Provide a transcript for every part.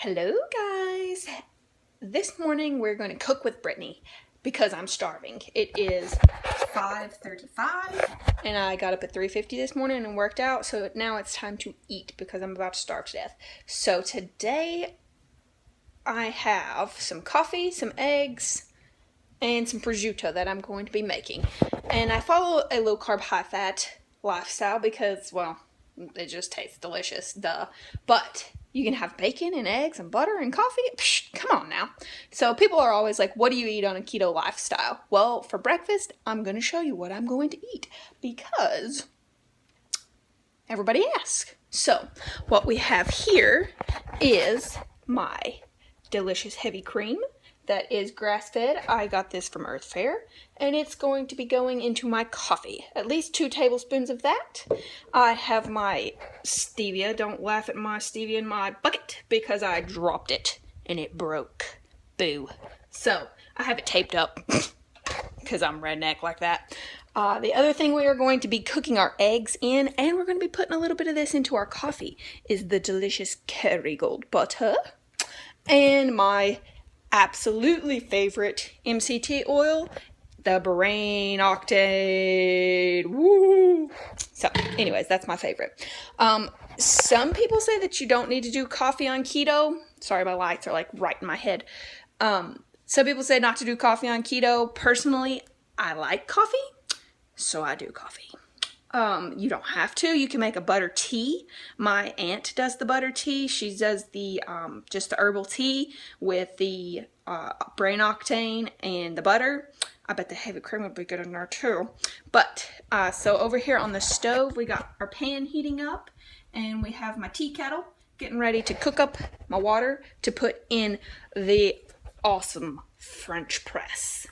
Hello guys! This morning we're going to cook with Brittany because I'm starving. It is 5:35 and I got up at 3:50 this morning and worked out, so now it's time to eat because I'm about to starve to death. So today I have some coffee, some eggs, and some prosciutto that I'm going to be making. And I follow a low carb, high fat lifestyle because, well, it just tastes delicious, duh. But you can have bacon and eggs and butter and coffee. Psh, come on now. So people are always like, what do you eat on a keto lifestyle? Well, for breakfast, I'm going to show you what I'm going to eat because everybody asks. So what we have here is my delicious heavy cream that is grass-fed. I got this from Earth Fare, and it's going to be going into my coffee. At least 2 tablespoons of that. I have my stevia. Don't laugh at my stevia in my bucket because I dropped it and it broke. Boo. So I have it taped up because I'm redneck like that. The other thing we are going to be cooking our eggs in, and we're going to be putting a little bit of this into our coffee, is the delicious Kerrygold butter and my absolutely favorite MCT oil, the brain octane. Woo! So anyways, that's my favorite. Some people say that you don't need to do coffee on keto. Sorry, my lights are like right in my head. Some people say not to do coffee on keto. Personally, I like coffee, so I do coffee. You don't have to. You can make a butter tea. My aunt does the butter tea. She does the just the herbal tea with the brain octane and the butter. I bet the heavy cream would be good in there too. But so over here on the stove, we got our pan heating up, and we have my tea kettle getting ready to cook up my water to put in the awesome French press.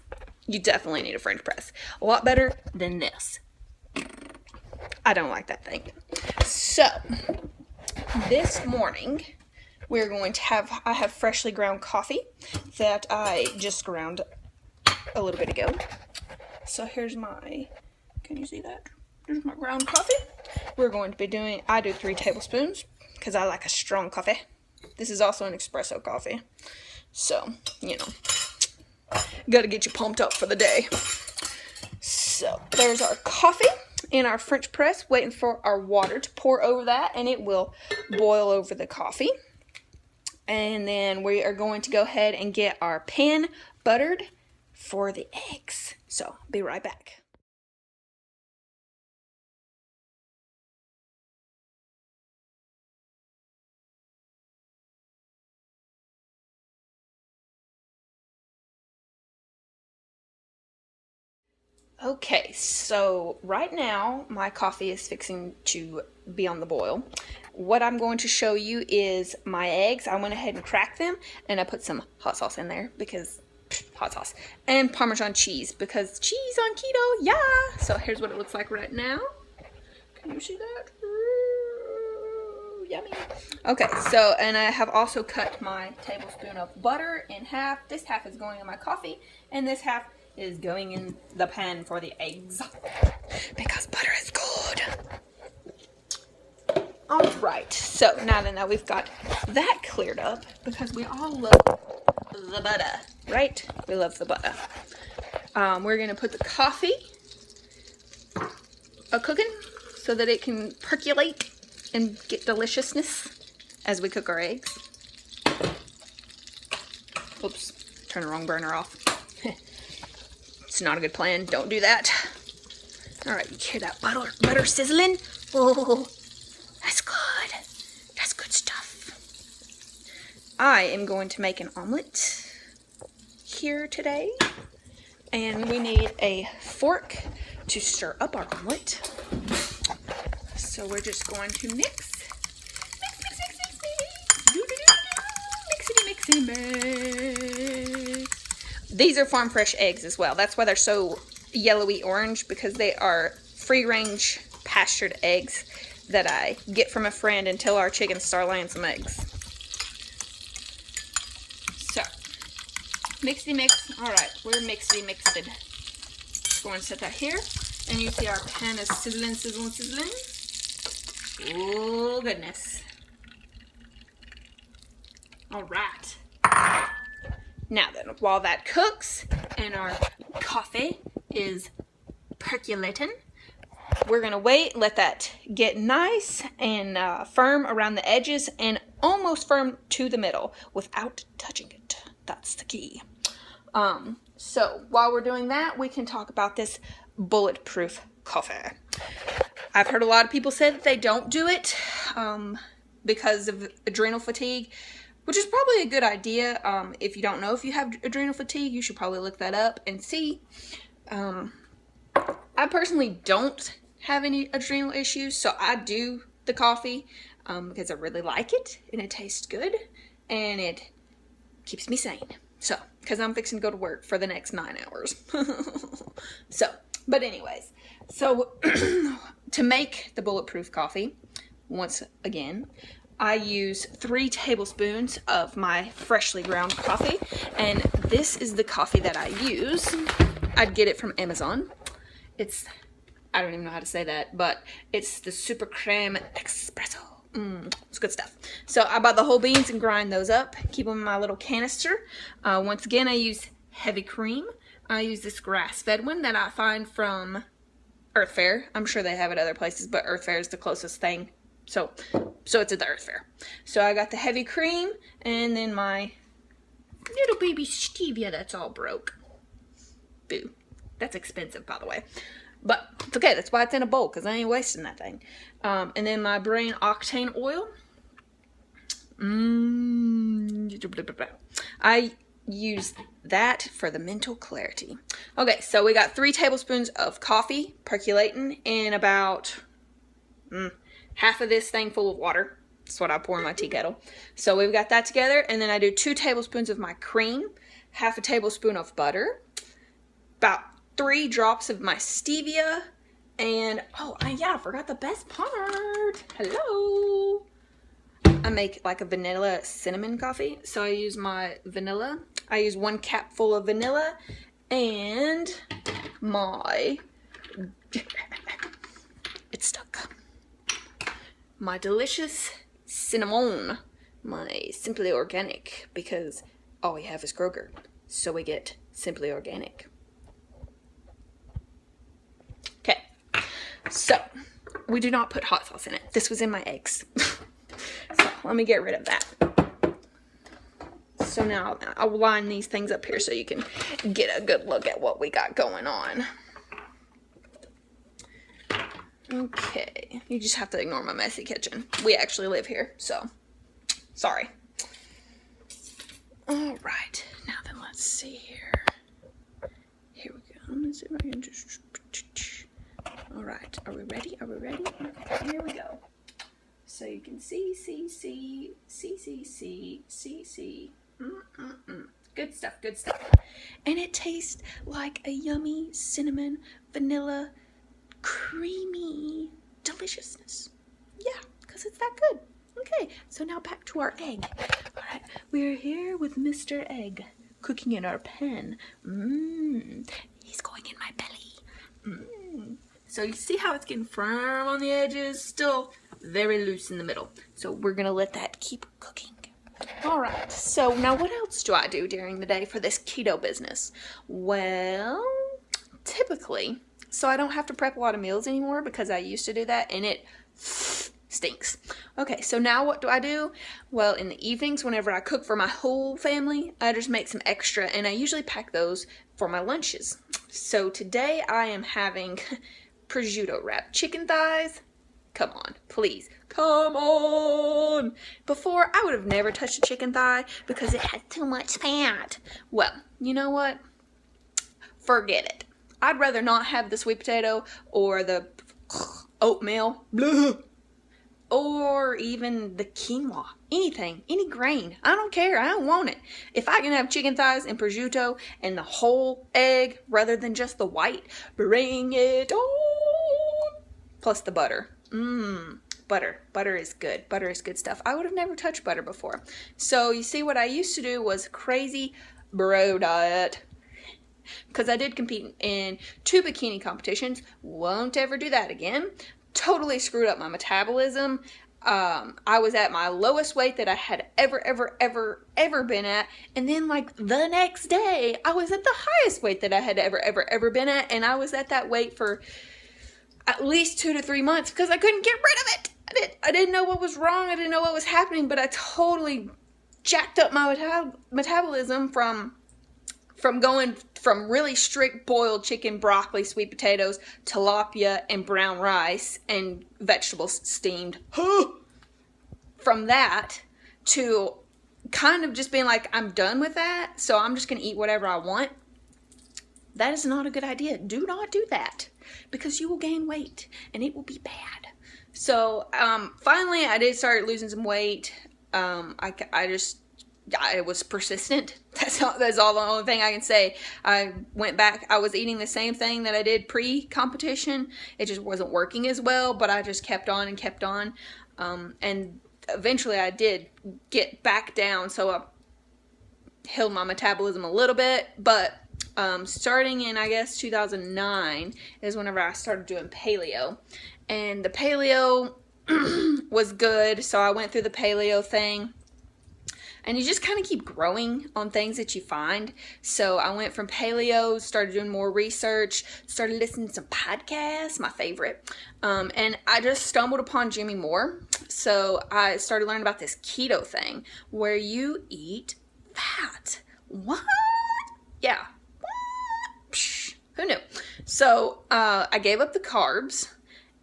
You definitely need a French press. A lot better than this. I don't like that thing. So, this morning, we're going to I have freshly ground coffee that I just ground a little bit ago. So here's can you see that? There's my ground coffee. We're going to be I do 3 tablespoons because I like a strong coffee. This is also an espresso coffee. So, gotta get you pumped up for the day. So, there's our coffee in our French press, waiting for our water to pour over that, and it will boil over the coffee. And then we are going to go ahead and get our pan buttered for the eggs. So, be right back. Okay, so right now my coffee is fixing to be on the boil. What I'm going to show you is my eggs. I went ahead and cracked them, and I put some hot sauce in there because hot sauce, and Parmesan cheese because cheese on keto, yeah. So here's what it looks like right now. Can you see that? Ooh, yummy. Okay, so, and I have also cut my tablespoon of butter in half. This half is going in my coffee, and this half is going in the pan for the eggs because butter is good. Alright, so now that we've got that cleared up, because we all love the butter, right? We love the butter. We're going to put the coffee cooking so that it can percolate and get deliciousness as we cook our eggs. Oops, turn the wrong burner off. It's not a good plan. Don't do that. Alright, you hear that butter sizzling? Oh, that's good. That's good stuff. I am going to make an omelet here today. And we need a fork to stir up our omelet. So we're just going to mix. Mixity, mix. These are farm fresh eggs as well. That's why they're so yellowy orange, because they are free range pastured eggs that I get from a friend until our chickens start laying some eggs. So, mixity mix. Alright, we're mixity mixed. Going to set that here. And you see our pan is sizzling. Oh goodness. All right. Now then, while that cooks and our coffee is percolating, we're going to wait, let that get nice and firm around the edges and almost firm to the middle without touching it. That's the key. So while we're doing that, we can talk about this bulletproof coffee. I've heard a lot of people say that they don't do it because of adrenal fatigue, which is probably a good idea. If you don't know if you have adrenal fatigue, you should probably look that up and see. I personally don't have any adrenal issues, so I do the coffee because I really like it and it tastes good and it keeps me sane. So, because I'm fixing to go to work for the next 9 hours. But anyways, so to make the bulletproof coffee, once again, I use 3 tablespoons of my freshly ground coffee, and this is the coffee that I use. I'd get it from Amazon. I don't even know how to say that, but it's the Super Creme Espresso. It's good stuff. So I buy the whole beans and grind those up, keep them in my little canister. Once again, I use heavy cream. I use this grass-fed one that I find from Earth Fare. I'm sure they have it other places, but Earth Fare is the closest thing. So it's at the Earth Fare. So I got the heavy cream and then my little baby stevia that's all broke. Boo. That's expensive, by the way. But it's okay. That's why it's in a bowl, because I ain't wasting that thing. And then my brain octane oil. I use that for the mental clarity. Okay, so we got 3 tablespoons of coffee percolating in about half of this thing full of water. That's what I pour in my tea kettle. So we've got that together. And then I do 2 tablespoons of my cream, half a tablespoon of butter, about 3 drops of my stevia, and I forgot the best part. Hello. I make like a vanilla cinnamon coffee, so I use my vanilla. I use 1 capful of vanilla and it's stuck. My delicious cinnamon, my Simply Organic, because all we have is Kroger, so we get Simply Organic. Okay, so we do not put hot sauce in it. This was in my eggs. So let me get rid of that. So now I'll line these things up here so you can get a good look at what we got going on. Okay, you just have to ignore my messy kitchen. We actually live here, so sorry. All right, now then let's see here. Here we go. Let me see if I can just... All right, are we ready? Are we ready? Okay, here we go. So you can see. Good stuff, good stuff. And it tastes like a yummy cinnamon, vanilla, creamy deliciousness. Yeah, because it's that good. Okay, so now back to our egg. All right, we're here with Mr. Egg cooking in our pan. He's going in my belly. So you see how it's getting firm on the edges, still very loose in the middle. So we're gonna let that keep cooking. All right, so now what else do I do during the day for this keto business? Well, typically, so I don't have to prep a lot of meals anymore because I used to do that and it stinks. Okay, so now what do I do? Well, in the evenings, whenever I cook for my whole family, I just make some extra and I usually pack those for my lunches. So today I am having prosciutto wrapped chicken thighs. Come on, please. Come on. Before, I would have never touched a chicken thigh because it had too much fat. Well, you know what? Forget it. I'd rather not have the sweet potato or the oatmeal. Blah. Or even the quinoa. Anything. Any grain. I don't care. I don't want it. If I can have chicken thighs and prosciutto and the whole egg rather than just the white, bring it on. Plus the butter. Butter. Butter is good. Butter is good stuff. I would have never touched butter before. So you see, what I used to do was crazy bro diet. Because I did compete in 2 bikini competitions. Won't ever do that again. Totally screwed up my metabolism. I was at my lowest weight that I had ever been at. And then like the next day, I was at the highest weight that I had ever been at. And I was at that weight for at least 2 to 3 months because I couldn't get rid of it. I didn't know what was wrong. I didn't know what was happening, but I totally jacked up my metabolism from going from really strict boiled chicken, broccoli, sweet potatoes, tilapia, and brown rice, and vegetables steamed. From that to kind of just being like, I'm done with that, so I'm just going to eat whatever I want. That is not a good idea. Do not do that, because you will gain weight, and it will be bad. So, finally, I did start losing some weight. I was persistent. That's all the only thing I can say. I went back. I was eating the same thing that I did pre-competition. It just wasn't working as well, but I just kept on and kept on. And eventually I did get back down, so I healed my metabolism a little bit. But starting in, I guess, 2009 is whenever I started doing paleo. And the paleo was good, so I went through the paleo thing. And you just kind of keep growing on things that you find. So I went from paleo, started doing more research, started listening to some podcasts, my favorite. And I just stumbled upon Jimmy Moore. So I started learning about this keto thing where you eat fat. What? Yeah. What? Psh, who knew? So I gave up the carbs.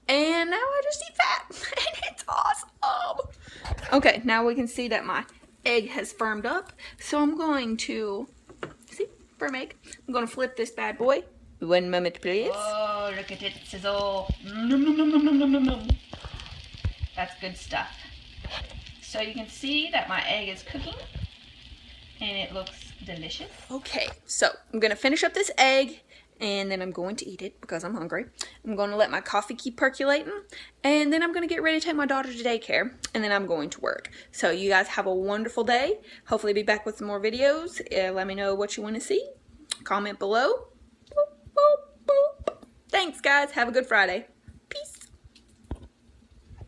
And now I just eat fat. And it's awesome. Okay, now we can see that my egg has firmed up, so I'm going to see firm egg. I'm going to flip this bad boy. 1 moment, please. Oh, look at it sizzle. That's good stuff. So you can see that my egg is cooking, and it looks delicious. Okay, so I'm going to finish up this egg, and then I'm going to eat it because I'm hungry. I'm going to let my coffee keep percolating, and then I'm going to get ready to take my daughter to daycare, and then I'm going to work. So you guys have a wonderful day. Hopefully be back with some more videos. Let me know what you want to see. Comment below. Boop, boop, boop. Thanks, guys. Have a good Friday.